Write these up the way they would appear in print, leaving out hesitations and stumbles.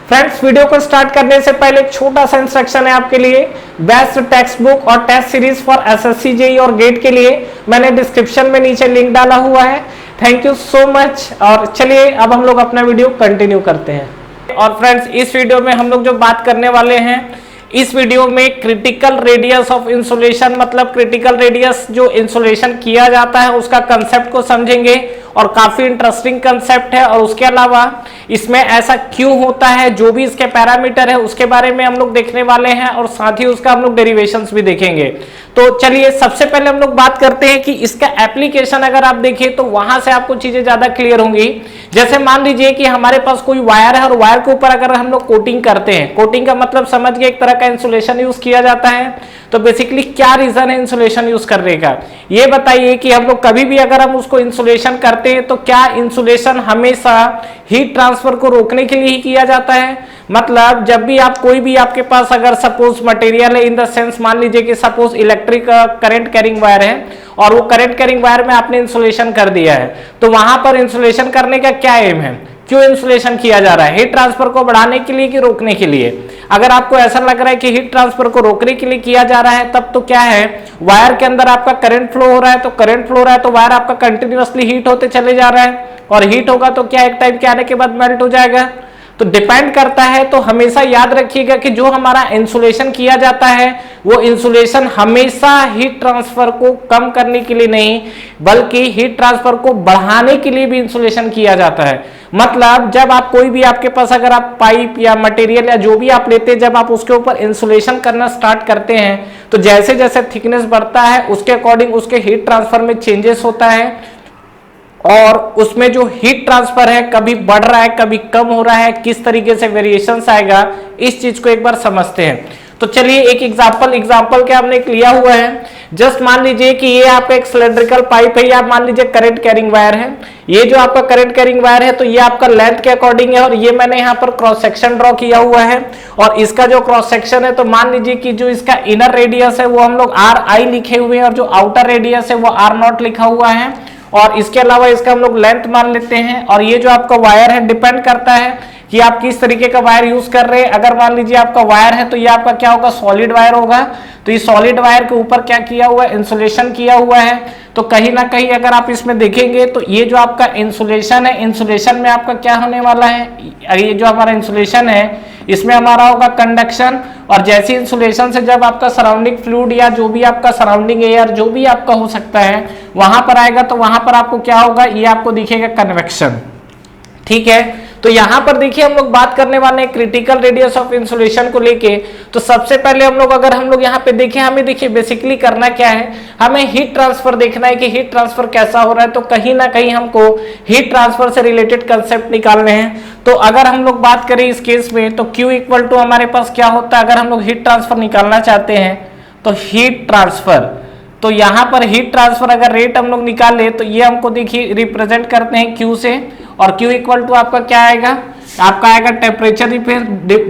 Friends, video को start करने से पहले एक छोटा सा इंस्ट्रक्शन है आपके लिए। बेस्ट टेक्स्ट बुक और test series for SSC JEE और गेट के लिए मैंने डिस्क्रिप्शन में नीचे लिंक डाला हुआ है। Thank you so much. और चलिए अब हम लोग अपना वीडियो कंटिन्यू करते हैं। और फ्रेंड्स, इस वीडियो में हम लोग जो बात करने वाले हैं, इस वीडियो में क्रिटिकल रेडियस ऑफ इंसुलेशन, मतलब क्रिटिकल रेडियस जो इंसुलेशन किया जाता है उसका कंसेप्ट को समझेंगे और काफी इंटरेस्टिंग कंसेप्ट है। और उसके अलावा इसमें ऐसा क्यों होता है, जो भी इसके पैरामीटर है उसके बारे में हम लोग देखने वाले हैं और साथ ही उसका हम लोग डेरिवेशंस भी देखेंगे। तो चलिए सबसे पहले हम लोग बात करते हैं कि इसका एप्लीकेशन अगर आप देखें तो वहां से आपको चीजें ज्यादा क्लियर होंगी। जैसे मान लीजिए कि हमारे पास कोई वायर है और वायर के ऊपर अगर हम लोग कोटिंग करते हैं, कोटिंग का मतलब समझ के एक तरह का इंसुलेशन यूज किया जाता है। तो बेसिकली क्या रीजन है इंसुलेशन यूज करने का, ये बताइए कि हम लोग कभी भी अगर हम उसको इंसुलेशन करते हैं तो क्या इंसुलेशन हमेशा हीट ट्रांसफर को रोकने के लिए ही किया जाता है। मतलब जब भी आप कोई भी आपके पास अगर सपोज मटेरियल है, इन द सेंस मान लीजिए कि suppose electric current carrying wire है और वो करंट कैरिंग वायर में आपने इंसुलेशन कर दिया है, तो वहां पर इंसुलेशन करने का क्या एम है, क्यों इंसुलेशन किया जा रहा है, हीट ट्रांसफर को बढ़ाने के लिए कि रोकने के लिए। अगर आपको ऐसा लग रहा है कि हीट ट्रांसफर को रोकने के लिए किया जा रहा है, तब तो क्या है, वायर के अंदर आपका करंट फ्लो हो रहा है, तो करंट फ्लो हो रहा है तो वायर आपका कंटिन्यूअसली हीट होते चले जा रहा है और हीट होगा तो क्या एक टाइम के आने के बाद मेल्ट हो जाएगा। तो डिपेंड करता है। तो हमेशा याद रखिएगा कि जो हमारा इंसुलेशन किया जाता है वो इंसुलेशन हमेशा हीट ट्रांसफर को कम करने के लिए नहीं बल्कि हीट ट्रांसफर को बढ़ाने के लिए भी इंसुलेशन किया जाता है। मतलब जब आप कोई भी आपके पास अगर आप पाइप या मटेरियल या जो भी आप लेते हैं, जब आप उसके ऊपर इंसुलेशन करना स्टार्ट करते हैं तो जैसे जैसे थिकनेस बढ़ता है उसके अकॉर्डिंग उसके हीट ट्रांसफर में चेंजेस होता है और उसमें जो हीट ट्रांसफर है कभी बढ़ रहा है कभी कम हो रहा है, किस तरीके से वेरिएशंस आएगा, इस चीज को एक बार समझते हैं। तो चलिए एक एग्जांपल क्या हमने लिया हुआ है। जस्ट मान लीजिए कि ये आपका एक सिलेंड्रिकल पाइप है या मान लीजिए करंट कैरिंग वायर है। ये जो आपका करंट कैरिंग वायर है तो ये आपका लेंथ के अकॉर्डिंग है और ये मैंने यहाँ पर क्रॉस सेक्शन ड्रॉ किया हुआ है और इसका जो क्रॉस सेक्शन है तो मान लीजिए कि जो इसका इनर रेडियस है वो हम लोग RI लिखे हुए हैं और जो आउटर रेडियस है वो R0 लिखा हुआ है और इसके अलावा इसका हम लोग लेंथ मान लेते हैं। और ये जो आपका वायर है डिपेंड करता है कि आप किस तरीके का वायर यूज कर रहे हैं। अगर मान लीजिए आपका वायर है तो ये आपका क्या होगा, सॉलिड वायर होगा। तो ये सॉलिड वायर के ऊपर क्या किया हुआ है, इंसुलेशन किया हुआ है। तो कहीं ना कहीं अगर आप इसमें देखेंगे तो ये जो आपका इंसुलेशन है, इंसुलेशन में आपका क्या होने वाला है, ये जो हमारा इंसुलेशन है इसमें हमारा होगा कंडक्शन। और जैसे इंसुलेशन से जब आपका सराउंडिंग फ्लूइड या जो भी आपका सराउंडिंग एयर जो भी आपका हो सकता है वहां पर आएगा तो वहां पर आपको क्या होगा, ये आपको दिखेगा कन्वेक्शन। ठीक है, तो यहां पर देखिए हम लोग बात करने वाले हैं क्रिटिकल रेडियस ऑफ इंसुलेशन को लेके। तो सबसे पहले हम लोग यहाँ पे देखें, हमें देखिए बेसिकली करना क्या है, हमें हीट ट्रांसफर देखना है कि हीट ट्रांसफर कैसा हो रहा है। तो कहीं ना कहीं हमको हीट ट्रांसफर से रिलेटेड कंसेप्ट निकालने हैं। तो अगर हम लोग बात करें इस केस में तो Q इक्वल टू हमारे पास क्या होता है, अगर हम लोग हीट ट्रांसफर निकालना चाहते हैं तो हीट ट्रांसफर, तो यहाँ पर हीट ट्रांसफर अगर रेट हम लोग निकाले तो ये हमको देखिए रिप्रेजेंट करते हैं Q से और Q इक्वल टू आपका क्या आएगा, आपका आएगा temperature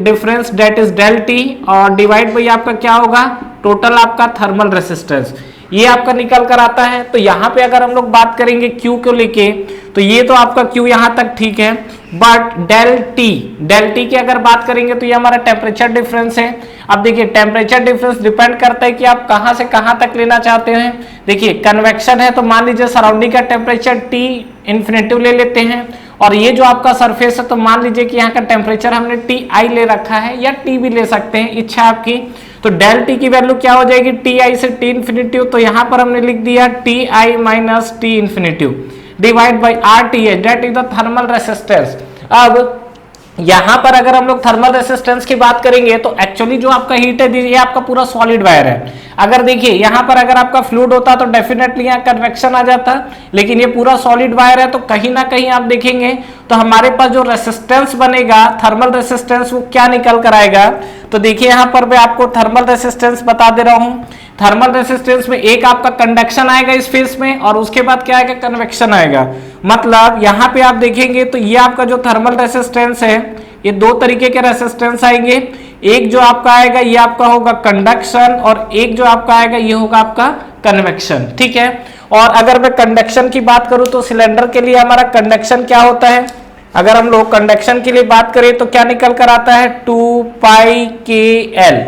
difference that is del T और डिवाइड बाई आपका क्या होगा, टोटल आपका थर्मल रेसिस्टेंस, ये आपका निकल कर आता है। तो यहाँ पे अगर हम लोग बात करेंगे Q को लेके तो ये तो आपका Q यहाँ तक ठीक है, बट डेल T की अगर बात करेंगे तो ये हमारा टेम्परेचर डिफरेंस है। अब देखिए टेम्परेचर डिफरेंस डिपेंड करता है कि आप कहां से कहां तक लेना चाहते हैं। देखिए कन्वेक्शन है तो मान लीजिए सराउंडिंग का टेम्परेचर T इन्फिनिटिव ले लेते हैं और ये जो आपका सरफेस है तो मान लीजिए कि यहाँ का टेम्परेचर हमने Ti ले रखा है या T भी ले सकते हैं, इच्छा आपकी। तो डेल T की वैल्यू क्या हो जाएगी, Ti से T इन्फिनिटिव, तो यहाँ पर हमने लिख दिया Ti minus T infinitive divide by RTH that is the thermal resistance. अब यहां पर अगर हम लोग थर्मल रेसिस्टेंस की बात करेंगे तो एक्चुअली जो आपका हीट है ये आपका पूरा सॉलिड वायर है। अगर देखिए यहां पर अगर आपका फ्लूइड होता तो डेफिनेटली यहाँ कन्वेक्शन आ जाता, लेकिन ये पूरा सॉलिड वायर है तो कहीं ना कहीं आप देखेंगे तो हमारे पास जो रेसिस्टेंस बनेगा थर्मल रेसिस्टेंस वो क्या निकल कर आएगा। तो देखिए यहाँ पर मैं आपको थर्मल रेसिस्टेंस बता दे रहा हूँ। थर्मल रेसिस्टेंस में एक आपका कंडक्शन आएगा इस फेस में और उसके बाद क्या आएगा, कन्वेक्शन आएगा। मतलब यहाँ पे आप देखेंगे तो ये आपका जो थर्मल रेसिस्टेंस है ये दो तरीके के रेसिस्टेंस आएंगे। एक जो आपका आएगा ये आपका होगा कंडक्शन और एक जो आपका आएगा ये होगा आपका कन्वेक्शन। ठीक है, और अगर मैं कंडक्शन की बात करूं तो सिलेंडर के लिए हमारा कंडक्शन क्या होता है, अगर हम लोग कंडक्शन के लिए बात करें तो क्या निकल कर आता है 2 pi K L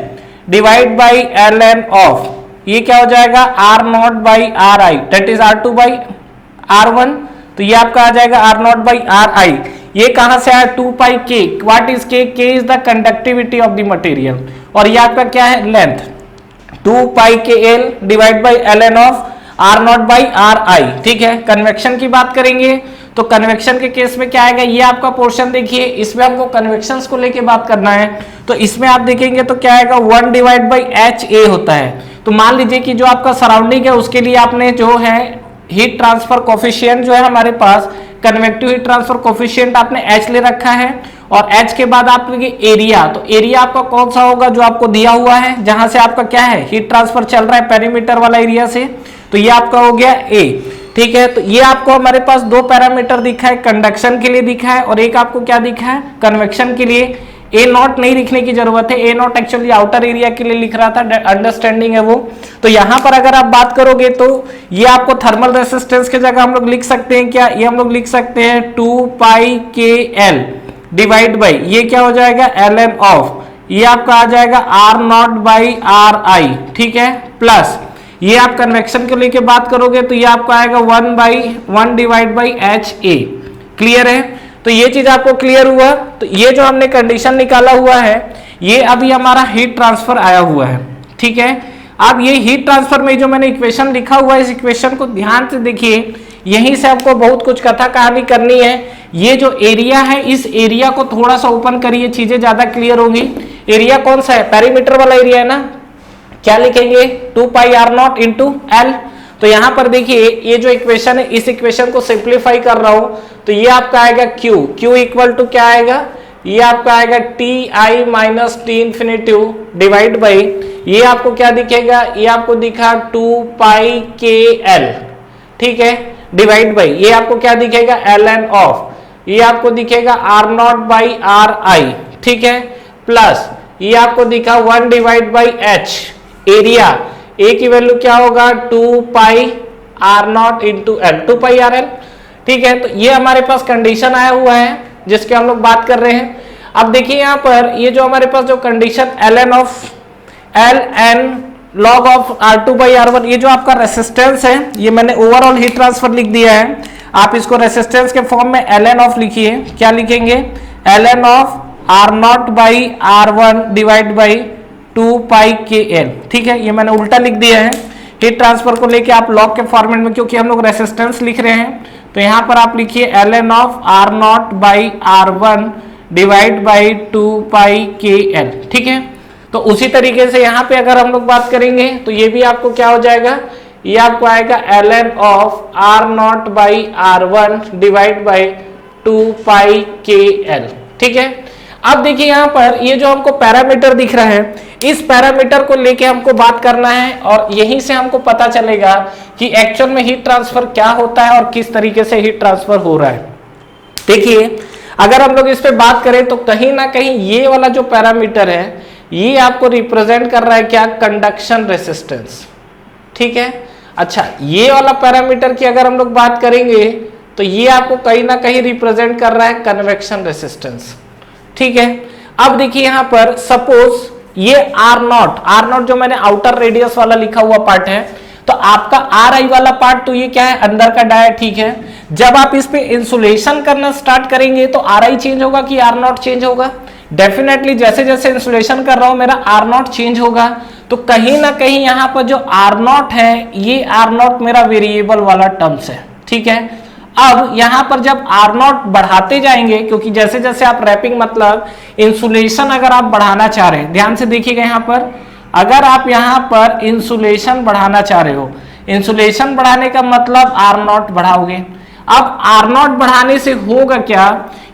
divide by L N of, ये क्या हो जाएगा R not by R I, that is R2 by R1, तो ये आपका आ जाएगा R naught by R I. ये कहां से आया 2 पाई के, what is K, K is the conductivity of the material, और ये आपका क्या है length 2 pi K L divide by L N of R not by R I. ठीक है, कन्वेक्शन की बात करेंगे तो कन्वेक्शन के केस में क्या आएगा, ये आपका पोर्शन देखिए, इसमें आपको कन्वेक्शंस को लेके बात करना है, तो इसमें आप देखेंगे तो क्या आएगा 1 डिवाइड बाई एच ए होता है। तो मान लीजिए कि जो आपका सराउंडिंग है उसके लिए आपने जो है हीट ट्रांसफर कोफिशिएंट जो है हमारे पास कन्वेक्टिव हीट ट्रांसफर कोफिशिएंट आपने H ले रखा है, और H के बाद आप एरिया, तो एरिया आपका कौन सा होगा जो आपको दिया हुआ है, जहां से आपका क्या है हीट ट्रांसफर चल रहा है पेरीमीटर वाला एरिया से, तो ये आपका हो गया A। ठीक है, तो ये आपको हमारे पास दो पैरामीटर दिखा है, कंडक्शन के लिए दिखा है और एक आपको क्या दिखा है कन्वेक्शन के लिए। ए नॉट नहीं लिखने की जरूरत है, ए नॉट एक्चुअली आउटर एरिया के लिए लिख रहा था, अंडरस्टैंडिंग है वो। तो यहां पर अगर आप बात करोगे तो ये आपको थर्मल रेसिस्टेंस की जगह हम लोग लिख सकते हैं क्या, ये हम लोग लिख सकते हैं 2 pi K L divide by ये क्या हो जाएगा एल एन ऑफ, ये आपका आ जाएगा R not by R I. ठीक है, प्लस ये आप कन्वेक्शन को लेके बात करोगे तो ये आपको आएगा 1 divide by H A. Clear है, तो ये चीज आपको क्लियर हुआ। तो ये जो हमने कंडीशन निकाला हुआ है ये अभी हमारा हीट ट्रांसफर आया हुआ है। ठीक है, अब ये हीट ट्रांसफर में जो मैंने इक्वेशन लिखा हुआ है इस इक्वेशन को ध्यान से देखिए, यहीं से आपको बहुत कुछ कथा कहानी करनी है। ये जो एरिया है इस एरिया को थोड़ा सा ओपन करिए, चीजें ज्यादा क्लियर होंगी। एरिया कौन सा है, पेरीमीटर वाला एरिया है ना, क्या लिखेंगे 2 pi R not into L. तो यहां पर देखिए ये जो इक्वेशन है इस इक्वेशन को सिंप्लीफाई कर रहा हूं तो ये आपका आएगा Q इक्वल टू क्या आएगा, ये आपका आएगा T I minus T infinitive divide by ये आपको क्या दिखेगा, ये आपको दिखा 2 पाई के एल। ठीक है, डिवाइड बाई ये आपको क्या दिखेगा एल एन ऑफ, ये आपको दिखेगा R not by R I. ठीक है, प्लस ये आपको दिखा 1 divide by H area, A की वैल्यू क्या होगा 2 pi R not into L, 2 pi R L. ठीक है, तो ये हमारे पास कंडीशन आया हुआ है जिसके हम लोग बात कर रहे हैं। अब देखिए यहाँ पर ये जो हमारे पास जो condition L N of L N log of R2 by R1, ये जो आपका रेसिस्टेंस है ये मैंने ओवरऑल हीट ट्रांसफर लिख दिया है। आप इसको रेसिस्टेंस के फॉर्म में एल एन ऑफ लिखिए, क्या लिखेंगे L N of R not by R1 divide by 2 pi K L. ठीक है, ये मैंने उल्टा लिख दिया है हीट ट्रांसफर को लेके आप लॉग के फॉर्मेट में, क्योंकि हम लोग रेसिस्टेंस लिख रहे हैं तो यहां पर आप लिखिए L N of R not by R1 divide by 2 pi K L. ठीक है, तो उसी तरीके से यहाँ पे अगर हम लोग बात करेंगे तो ये भी आपको क्या हो जाएगा, ये आपको आएगा L N of R not by R1 divide by 2 pi K L. ठीक है, अब देखिए यहाँ पर ये जो हमको पैरामीटर दिख रहा है इस पैरामीटर को लेके हमको बात करना है और यहीं से हमको पता चलेगा कि एक्चुअल में हीट ट्रांसफर क्या होता है और किस तरीके से हीट ट्रांसफर हो रहा है। देखिए अगर हम लोग इस पे बात करें तो कहीं ना कहीं ये वाला जो पैरामीटर है ये आपको रिप्रेजेंट कर रहा है क्या, कंडक्शन रेसिस्टेंस। ठीक है, अच्छा ये वाला पैरामीटर की अगर हम लोग बात करेंगे तो ये आपको कहीं ना कहीं रिप्रेजेंट कर रहा है कन्वेक्शन रेसिस्टेंस। ठीक है, अब देखिए यहाँ पर सपोज ये आर नॉट जो मैंने आउटर रेडियस वाला लिखा हुआ पार्ट है, तो आपका आर आई वाला पार्ट तो ये क्या है अंदर का डाया। ठीक है, जब आप इस पे इंसुलेशन करना स्टार्ट करेंगे तो आर आई चेंज होगा कि आर नॉट चेंज होगा, डेफिनेटली जैसे जैसे इंसुलेशन कर रहा हूं मेरा आर नॉट चेंज होगा। तो कहीं ना कहीं यहाँ पर जो आर नॉट है ये आर नॉट मेरा वेरिएबल वाला टर्म्स है। ठीक है, अब यहां पर जब आर नॉट बढ़ाते जाएंगे, क्योंकि जैसे जैसे आप रैपिंग मतलब इंसुलेशन अगर आप बढ़ाना चाह रहे हैं, ध्यान से देखिएगा यहाँ पर अगर आप यहाँ पर इंसुलेशन बढ़ाना चाह रहे हो, इंसुलेशन बढ़ाने का मतलब आर नॉट बढ़ाओगे। अब आर नॉट बढ़ाने से होगा क्या,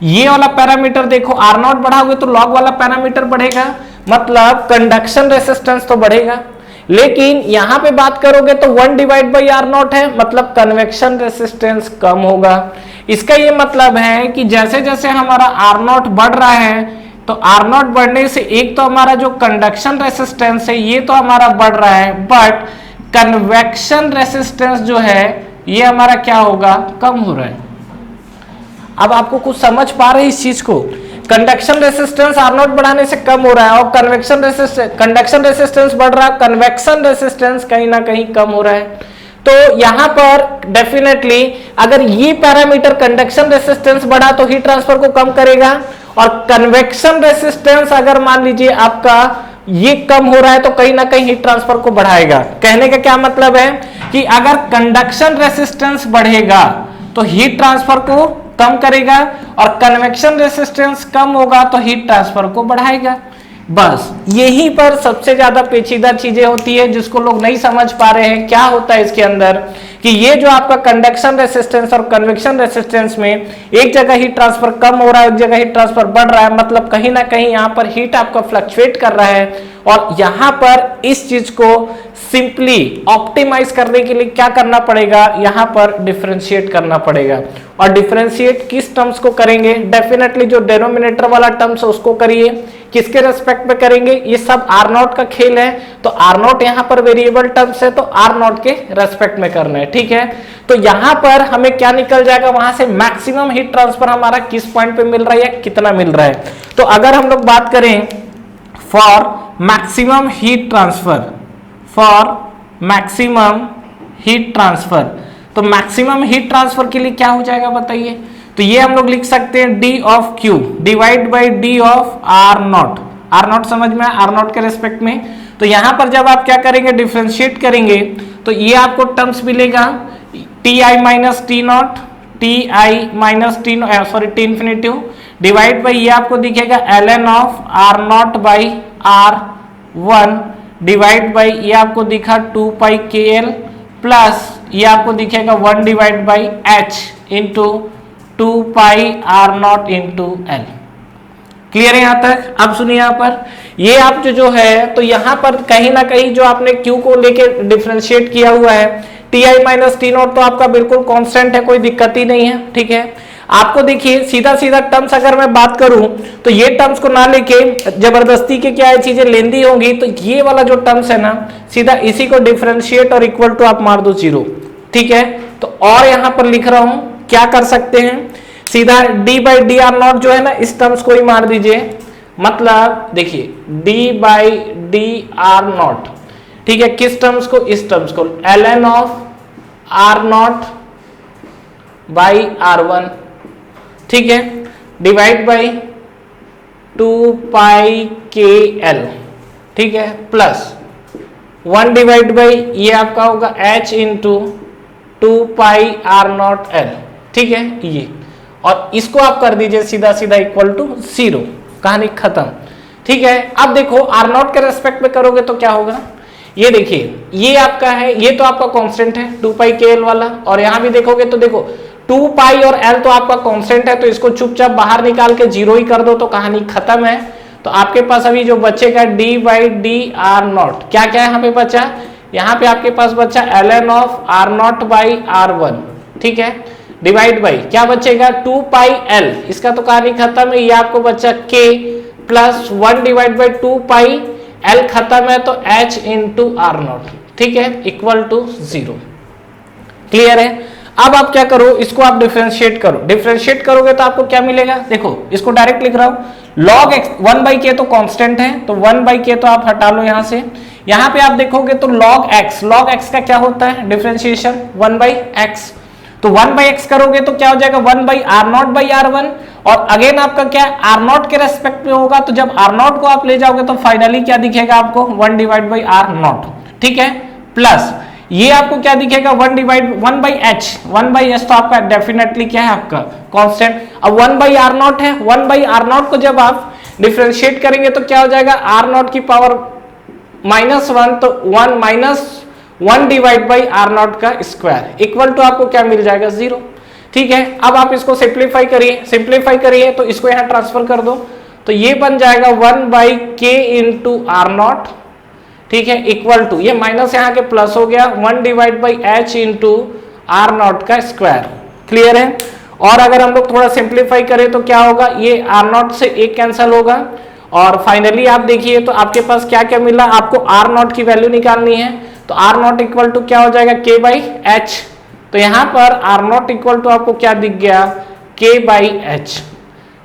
ये वाला पैरामीटर देखो आर नॉट बढ़ाओगे तो लॉग वाला पैरामीटर बढ़ेगा, मतलब कंडक्शन रेसिस्टेंस तो बढ़ेगा। लेकिन यहां पे बात करोगे तो 1 डिवाइड बाई आर नॉट है, मतलब कन्वेक्शन रेसिस्टेंस कम होगा। इसका ये मतलब है कि जैसे जैसे हमारा आर नॉट बढ़ रहा है तो आर नॉट बढ़ने से एक तो हमारा जो कंडक्शन रेसिस्टेंस है ये तो हमारा बढ़ रहा है, बट कन्वेक्शन रेसिस्टेंस जो है ये हमारा क्या होगा, कम हो रहा है। अब आपको कुछ समझ पा रहे हैं इस चीज को? कंडक्शन रेसिस्टेंस आर नॉट बढ़ाने से कम हो रहा है और कंडक्शन रेसिस्टेंस बढ़ रहा है, कन्वेक्शन रेसिस्टेंस कहीं ना कहीं कम हो रहा है। तो यहां पर डेफिनेटली अगर ये पैरामीटर कंडक्शन रेसिस्टेंस बढ़ा तो हीट ट्रांसफर को कम करेगा, और कन्वेक्शन रेसिस्टेंस अगर मान लीजिए आपका ये कम हो रहा है तो कहीं ना कहीं हीट ट्रांसफर को बढ़ाएगा। कहने का क्या मतलब है कि अगर कंडक्शन रेसिस्टेंस बढ़ेगा तो हीट ट्रांसफर को कम करेगा और कन्वेक्शन रेसिस्टेंस कम होगा तो हीट ट्रांसफर को बढ़ाएगा। बस यहीं पर सबसे ज्यादा पेचीदा चीजें होती है जिसको लोग नहीं समझ पा रहे हैं। क्या होता है इसके अंदर कि ये जो आपका कंडक्शन रेसिस्टेंस और कन्वेक्शन रेसिस्टेंस में एक जगह हीट ट्रांसफर कम हो रहा है, एक जगह हीट ट्रांसफर बढ़ रहा है, मतलब कहीं ना कहीं यहाँ पर हीट आपका फ्लक्चुएट कर रहा है। और यहाँ पर इस चीज को सिंपली ऑप्टिमाइज करने के लिए क्या करना पड़ेगा, यहाँ पर डिफरेंशिएट करना पड़ेगा। और डिफरेंशिएट किस टर्म्स को करेंगे? डेफिनेटली जो डिनोमिनेटर वाला टर्म्स है उसको करिए। किसके रेस्पेक्ट में करेंगे? ये सब आर नॉट का खेल है, तो आर नॉट यहाँ पर वेरिएबल टर्म्स है तो आर नॉट के रेस्पेक्ट में करना है, ठीक है। तो यहाँ पर हमें क्या निकल जाएगा, वहां से मैक्सिमम हीट ट्रांसफर हमारा किस पॉइंट पे मिल रहा है या कितना मिल रहा है। तो अगर हम लोग बात करें फॉर मैक्सिमम हीट ट्रांसफर, तो मैक्सिमम हीट ट्रांसफर के लिए क्या हो जाएगा बताइए? तो ये हम लोग लिख सकते हैं D of Q divide by D of R naught. R naught समझ में, आर नॉट के रेस्पेक्ट में। तो यहां पर जब आप क्या करेंगे, डिफरेंशिएट करेंगे तो ये आपको टर्म्स मिलेगा T I minus T naught, T I minus T sorry T infinitive divide by ये आपको दिखेगा L N of R not by R one divide by ये आपको दिखा 2 पाई के एल प्लस ये आपको दिखेगा 1 divide by H into 2 pi R not into L. Clear है यहां तक? अब सुनिए यहां पर ये आप जो है तो यहां पर कहीं ना कहीं जो आपने क्यू को लेके डिफरेंशिएट किया हुआ है, T I minus T not तो आपका बिल्कुल कांस्टेंट है, कोई दिक्कत ही नहीं है, ठीक है। आपको देखिए सीधा सीधा टर्म्स अगर मैं बात करूं तो ये टर्म्स को ना लेके जबरदस्ती के क्या है चीजें लेंदी होंगी, तो ये वाला जो टर्म्स है ना सीधा इसी को डिफरेंशिएट और इक्वल टू आप मार दो 0, ठीक है। तो और यहां पर लिख रहा हूं क्या कर सकते हैं, सीधा d by D R not जो है ना इस टर्म्स को ही मार दीजिए। मतलब देखिए d by D R naught, ठीक है, किस टर्म्स को? इस टर्म्स को L N of R not by R one, ठीक है, divide by 2 pi K L, ठीक है, प्लस 1 डिवाइड बाई ये आपका होगा h into 2 pi R naught L, ठीक है ये, और इसको आप कर दीजिए सीधा सीधा इक्वल टू 0, कहानी खत्म, ठीक है। अब देखो आर नॉट के रेस्पेक्ट में करोगे तो क्या होगा, ये देखिए ये आपका है, ये तो आपका कांस्टेंट है 2 पाई के एल वाला, और यहां भी देखोगे तो देखो 2 पाई और एल तो आपका कांस्टेंट है, तो इसको चुपचाप बाहर निकाल के 0 ही कर दो तो कहानी खत्म है। तो आपके पास अभी जो बचेगा d by D R not, क्या क्या यहाँ पे बचा, यहाँ पे आपके पास बचा L N of R not by R one, ठीक है, डिवाइड बाई क्या बचेगा 2 पाई एल, इसका तो कहानी खत्म है, ये आपको बचा k plus 1 divide by 2 pi L खत्म है तो h इंटू आर नॉट, ठीक है, इक्वल टू 0। क्लियर है? अब आप क्या करो, इसको आप डिफरेंशिएट करो, डिफरेंशिएट करोगे तो आपको क्या मिलेगा, देखो इसको डायरेक्ट लिख रहा हूं log x 1 बाई के तो कांस्टेंट है, तो 1 बाई के तो आप हटा लो यहां से, यहां पे आप देखोगे तो log x का क्या होता है डिफरेंशिएशन 1 बाई x, तो 1 बाई x करोगे तो क्या हो जाएगा 1 by R not by R one, और अगेन आपका क्या आर नॉट के रेस्पेक्ट में होगा, तो जब आर नॉट को आप ले जाओगे तो फाइनली क्या दिखेगा आपको 1 डिवाइड बाई आर नॉट, ठीक है, प्लस ये आपको क्या दिखेगा 1 बाई एच तो आपका डेफिनेटली क्या है आपका कांस्टेंट। अब 1 बाई आर नॉट है, 1 बाई आर नॉट को जब आप डिफरेंशिएट करेंगे तो क्या हो जाएगा आर नॉट की पावर -1, तो 1 minus 1 divide by R naught का स्क्वायर इक्वल टू आपको क्या मिल जाएगा 0, ठीक है। अब आप इसको सिंप्लीफाई करिए तो इसको यहाँ ट्रांसफर कर दो, तो ये बन जाएगा 1 बाई के इंटू आर नॉट, ठीक है, इक्वल टू ये माइनस यहाँ के प्लस हो गया 1 divide by H into R naught का स्क्वायर। क्लियर है? और अगर हम लोग थोड़ा सिंप्लीफाई करें तो क्या होगा, ये आर नॉट से एक कैंसिल होगा, और फाइनली आप देखिए तो आपके पास क्या क्या मिला, आपको आर नॉट की वैल्यू निकालनी है, तो आर नॉट इक्वल टू क्या हो जाएगा के बाई एच, तो यहाँ पर आर नॉट इक्वल टू आपको क्या दिख गया K by H.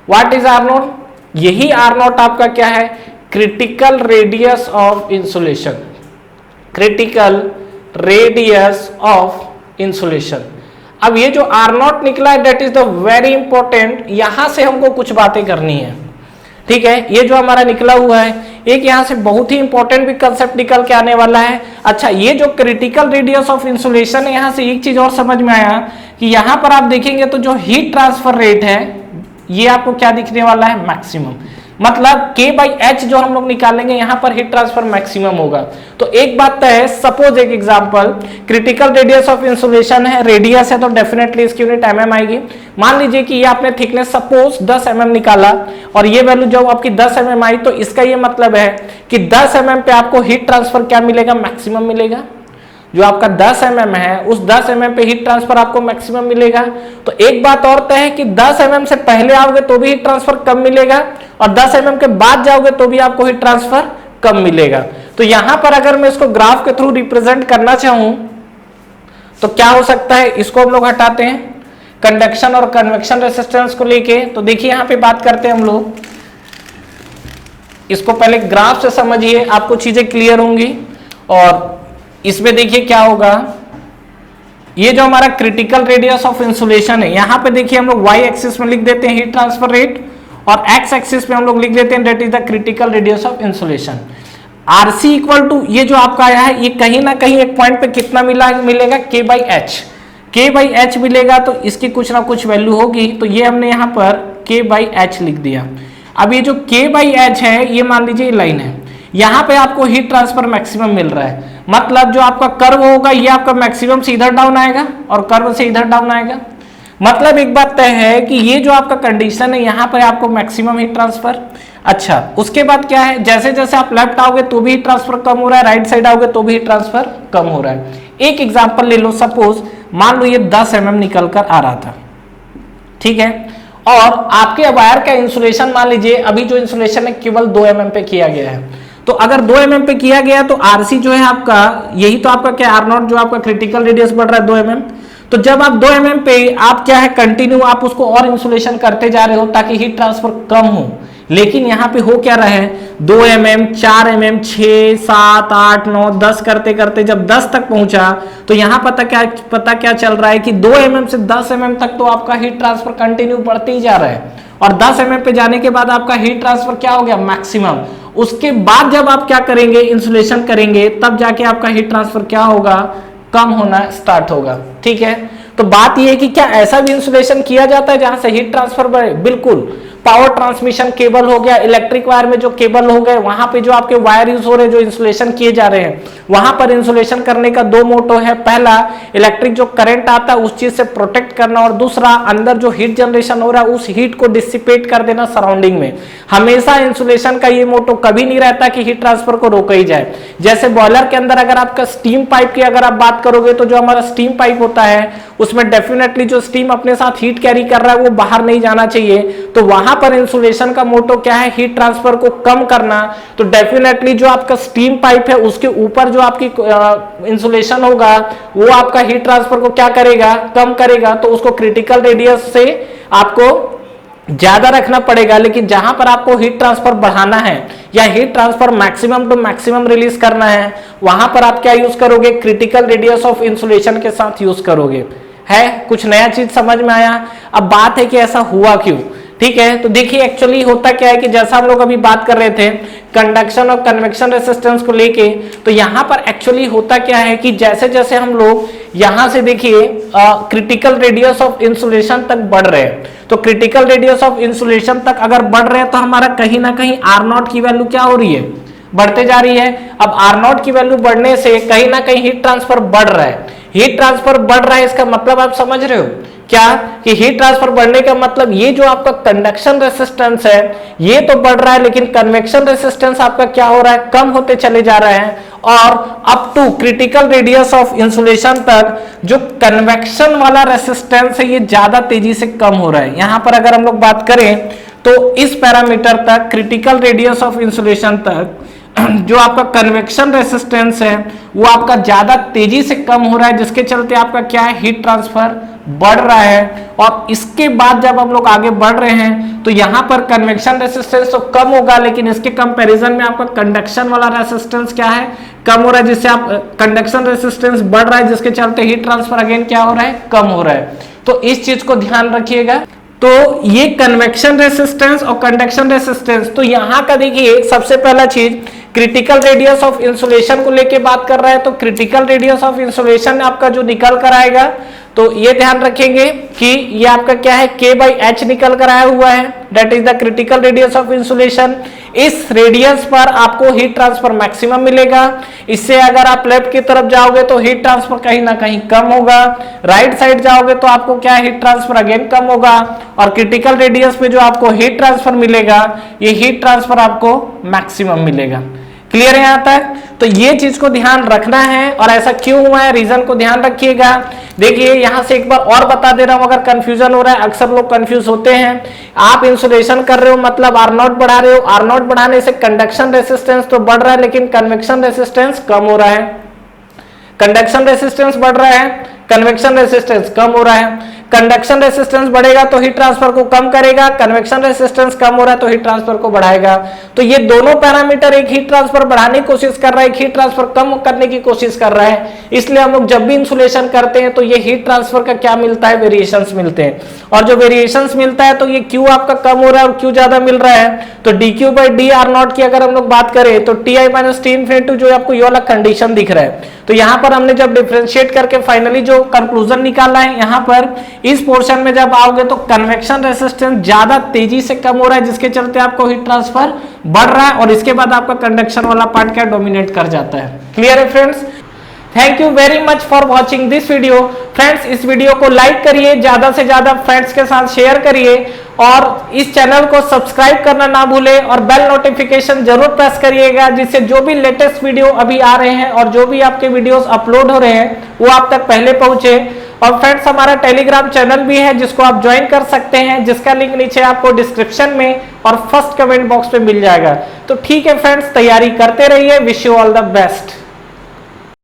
What is R naught? यही आर नॉट आपका क्या है? Critical radius of insulation, critical radius of insulation. अब ये जो आर नॉट निकला है that is the very important, यहां से हमको कुछ बातें करनी है, ठीक है। ये जो हमारा निकला हुआ है, एक यहां से बहुत ही इंपॉर्टेंट भी कंसेप्ट निकल के आने वाला है। अच्छा, ये जो क्रिटिकल रेडियस ऑफ इंसुलेशन है, यहां से एक चीज और समझ में आया कि यहां पर आप देखेंगे तो जो हीट ट्रांसफर रेट है ये आपको क्या दिखने वाला है? मैक्सिमम। मतलब K बाई एच जो हम लोग निकालेंगे यहां पर हीट ट्रांसफर मैक्सिमम होगा। तो एक बात तय है, सपोज एक example, critical radius of insulation है, रेडियस है तो डेफिनेटली इसकी यूनिट mm आएगी। मान लीजिए कि ये आपने थिकनेस सपोज 10 mm निकाला और ये वैल्यू जब आपकी 10 mm आई, तो इसका ये मतलब है कि 10 mm पे आपको हीट ट्रांसफर क्या मिलेगा? मैक्सिमम मिलेगा। जो आपका 10 mm है उस 10 mm पे हीट ट्रांसफर आपको मैक्सिमम मिलेगा। तो एक बात और तय है कि 10 mm से पहले आओगे तो भी हीट ट्रांसफर कम मिलेगा और 10 mm के बाद जाओगे तो भी आपको हीट ट्रांसफर कम मिलेगा। तो यहां पर अगर मैं इसको ग्राफ के थ्रू रिप्रेजेंट करना चाहूं तो क्या हो सकता है? इसको हम लोग हटाते हैं कंडक्शन और कन्वेक्शन रेसिस्टेंस को लेके। तो देखिए यहां पे बात करते हैं हम लोग, इसको पहले ग्राफ से समझिए, आपको चीजें क्लियर होंगी। और इसमें देखिए क्या होगा, ये जो हमारा क्रिटिकल रेडियस ऑफ इंसुलेशन है, यहां पे देखिए हम लोग y एक्सिस में लिख देते हैं हीट ट्रांसफर रेट और x एक्सिस पे हम लोग लिख देते हैं that is the critical radius of insulation. RC equal to ये जो आपका आया है, ये कहीं ना कहीं एक पॉइंट पे कितना मिलेगा? K by H. K by H मिलेगा तो इसकी कुछ ना कुछ वैल्यू होगी, तो ये हमने यहाँ पर K बाई एच लिख दिया। अब ये जो K बाई एच है, ये मान लीजिए लाइन है, यहां पे आपको हीट ट्रांसफर मैक्सिमम मिल रहा है। मतलब जो आपका कर्व होगा ये आपका मैक्सिमम से इधर डाउन आएगा और कर्व से इधर डाउन आएगा। मतलब एक बात तय है कि ये जो आपका कंडीशन है, यहां पर आपको मैक्सिमम हीट ट्रांसफर। अच्छा, उसके बाद क्या है? जैसे जैसे आप लेफ्ट आओगे तो भी हीट ट्रांसफर कम हो रहा है, राइट साइड आओगे तो भी हीट ट्रांसफर कम हो रहा है। एक एग्जाम्पल ले लो, सपोज मान लो ये 10 mm निकल कर आ रहा था, ठीक है, और आपके वायर का इंसुलेशन मान लीजिए अभी जो इंसुलेशन है केवल 2 mm पे किया गया है। तो अगर 2 mm पे किया गया तो RC जो है आपका, यही तो आपका क्या R नॉट जो आपका क्रिटिकल रेडियस बढ़ रहा है 2 mm। तो जब आप 2 mm पे आप क्या है कंटिन्यू आप उसको और इंसुलेशन करते जा रहे हो ताकि हीट ट्रांसफर कम हो, लेकिन यहाँ पे हो क्या रहा है? 2 mm, 4 mm, 6, 7, 8, 9, 10 करते करते जब 10 तक पहुंचा तो यहाँ पता क्या चल रहा है कि 2 mm से 10 mm तक तो आपका हीट ट्रांसफर कंटिन्यू बढ़ते ही जा रहा है और 10 mm पे जाने के बाद आपका हीट ट्रांसफर क्या हो गया? मैक्सिमम। उसके बाद जब आप क्या करेंगे? इंसुलेशन करेंगे, तब जाके आपका हीट ट्रांसफर क्या होगा? कम होना स्टार्ट होगा, ठीक है। तो बात यह है कि क्या ऐसा भी इंसुलेशन किया जाता है जहां से हीट ट्रांसफर बढ़े? बिल्कुल। पावर ट्रांसमिशन केबल हो गया, इलेक्ट्रिक वायर में जो केबल हो गए, वहां पे जो आपके वायर यूज हो रहे हैं, जो इंसुलेशन किए जा रहे हैं, वहां पर इंसुलेशन करने का 2 मोटो है। पहला, इलेक्ट्रिक जो करंट आता है उस चीज से प्रोटेक्ट करना, और दूसरा, अंदर जो हीट जनरेशन हो रहा है उस हीट को डिसिपेट कर देना सराउंडिंग में। हमेशा इंसुलेशन का ये मोटो कभी नहीं रहता कि हीट ट्रांसफर को रोका ही जाए। जैसे बॉयलर के अंदर अगर आपका स्टीम पाइप की अगर आप बात करोगे तो जो हमारा स्टीम पाइप होता है उसमें डेफिनेटली जो स्टीम अपने साथ हीट कैरी कर रहा है वो बाहर नहीं जाना चाहिए। तो वहां पर इंसुलेशन का मोटो क्या है? हीट ट्रांसफर को कम करना। तो डेफिनेटली जो आपका स्टीम पाइप है उसके ऊपर जो आपकी इंसुलेशन होगा वो आपका हीट ट्रांसफर को क्या करेगा? कम करेगा। तो उसको क्रिटिकल रेडियस से आपको ज्यादा रखना पड़ेगा, लेकिन जहां पर आपको हीट ट्रांसफर बढ़ाना है या heat transfer maximum to maximum release करना है, वहां पर आप क्या यूज करोगे? क्रिटिकल रेडियस ऑफ इंसुलेशन के साथ यूज करोगे। है कुछ नया चीज समझ में आया? अब बात है कि ऐसा हुआ क्यों, ठीक है। तो देखिए एक्चुअली होता क्या है कि जैसा हम लोग अभी बात कर रहे थे कंडक्शन और कन्वेक्शन रेसिस्टेंस को लेके, तो यहां पर एक्चुअली होता क्या है कि जैसे जैसे हम लोग यहां से देखिए क्रिटिकल रेडियस ऑफ इंसुलेशन तक बढ़ रहे हैं, तो क्रिटिकल रेडियस ऑफ इंसुलेशन तक अगर बढ़ रहे हैं तो हमारा कहीं ना कहीं आर नॉट की वैल्यू क्या हो रही है? बढ़ते जा रही है। अब आर नॉट की वैल्यू बढ़ने से कहीं ना कहीं हीट ट्रांसफर बढ़ रहा है। हीट ट्रांसफर बढ़ रहा है, इसका मतलब आप समझ रहे हो क्या? कि हीट ट्रांसफर बढ़ने का मतलब ये जो आपका कंडक्शन रेसिस्टेंस है ये तो बढ़ रहा है, लेकिन कन्वेक्शन रेसिस्टेंस आपका क्या हो रहा है? कम होते चले जा रहे हैं। और up to critical radius of insulation तक जो कन्वेक्शन वाला रेसिस्टेंस है ये ज्यादा तेजी से कम हो रहा है। यहां पर अगर हम लोग बात करें तो इस पैरामीटर तक, क्रिटिकल रेडियस ऑफ इंसुलेशन तक जो आपका कन्वेक्शन रेसिस्टेंस है वो आपका ज्यादा तेजी से कम हो रहा है, जिसके चलते आपका क्या है? हीट ट्रांसफर बढ़ रहा है। और इसके बाद जब हम लोग आगे बढ़ रहे हैं तो यहां पर कन्वेक्शन रेसिस्टेंस तो कम होगा, लेकिन इसके कंपैरिजन में आपका कंडक्शन वाला रेसिस्टेंस क्या है, कम हो रहा है, जिससे आप कंडक्शन रेसिस्टेंस बढ़ रहा है, जिसके चलते हीट ट्रांसफर अगेन क्या हो रहा है, कम हो रहा है। तो इस चीज को ध्यान रखिएगा। तो ये कन्वेक्शन रेसिस्टेंस और कंडक्शन रेसिस्टेंस, तो यहां का देखिए सबसे पहला चीज क्रिटिकल रेडियस ऑफ इंसुलेशन को लेके बात कर रहा है। तो क्रिटिकल रेडियस ऑफ इंसुलेशन आपका जो निकल कर आएगा, तो ये ध्यान रखेंगे कि ये आपका क्या है, K/H निकल कर आया हुआ है, that is the critical radius of insulation. इस रेडियस पर आपको हीट ट्रांसफर मैक्सिमम मिलेगा। इससे अगर आप लेफ्ट की तरफ जाओगे तो हीट ट्रांसफर कहीं ना कहीं कम होगा, राइट साइड जाओगे तो आपको क्या हीट ट्रांसफर अगेन कम होगा, और क्रिटिकल रेडियस पे जो आपको हीट ट्रांसफर मिलेगा, ये हीट ट्रांसफर आपको मैक्सिमम मिलेगा। क्लियर है यहां तक? तो ये चीज को ध्यान रखना है, और ऐसा क्यों हुआ है, रीजन को ध्यान रखिएगा। देखिए यहां से एक बार और बता दे रहा हूं, अगर कंफ्यूजन हो रहा है, अक्सर लोग कंफ्यूज होते हैं। आप इंसुलेशन कर रहे हो मतलब R0 बढ़ा रहे हो, R0 बढ़ाने से कंडक्शन रेसिस्टेंस तो बढ़ रहा है, लेकिन कन्वेक्शन रेसिस्टेंस कम हो रहा है। कंडक्शन रेसिस्टेंस बढ़ रहा है, कन्वेक्शन रेसिस्टेंस कम हो रहा है। कंडक्शन रेसिस्टेंस बढ़ेगा तो हीट ट्रांसफर को कम करेगा, कन्वेक्शन रेसिस्टेंस कम हो रहा है तो हीट ट्रांसफर को बढ़ाएगा। तो ये दोनों पैरामीटर, एक हीट ट्रांसफर बढ़ाने की कोशिश कर रहा है, एक हीट ट्रांसफर कम करने की कोशिश कर रहा है। इसलिए हम लोग जब भी इंसुलेशन करते हैं तो ये हीट ट्रांसफर का क्या मिलता है, वेरिएशंस मिलते हैं। और जो वेरिएशंस मिलता है तो ये Q आपका कम हो रहा है और Q ज्यादा मिल रहा है। तो dQ/dR0 की अगर हम लोग बात करें तो Ti - T इन्फिनिटी जो आपको ये वाला कंडीशन दिख रहा है। तो यहां पर हमने जब डिफरेंशिएट करके फाइनली जो कंक्लूजन निकाला है, यहां पर इस पोर्शन में जब आओगे तो कन्वेक्शन रेसिस्टेंस ज्यादा तेजी से कम हो रहा है, जिसके चलते आपको हीट ट्रांसफर बढ़ रहा है, और इसके बाद आपका कंडक्शन वाला पार्ट क्या डोमिनेट कर जाता है। क्लियर है friends? Thank you very much for watching this video. Friends इस वीडियो को लाइक करिए, ज्यादा से ज्यादा फ्रेंड्स के साथ शेयर करिए, और इस चैनल को सब्सक्राइब करना ना भूलें, और बेल नोटिफिकेशन जरूर प्रेस करिएगा, जिससे जो भी लेटेस्ट वीडियो अभी आ रहे हैं और जो भी आपके वीडियोस अपलोड हो रहे हैं वो आप तक पहले पहुंचे। और फ्रेंड्स हमारा टेलीग्राम चैनल भी है जिसको आप ज्वाइन कर सकते हैं, जिसका लिंक नीचे आपको डिस्क्रिप्शन में और फर्स्ट कमेंट बॉक्स पे मिल जाएगा। तो ठीक है फ्रेंड्स, तैयारी करते रहिए। Wish you all the best.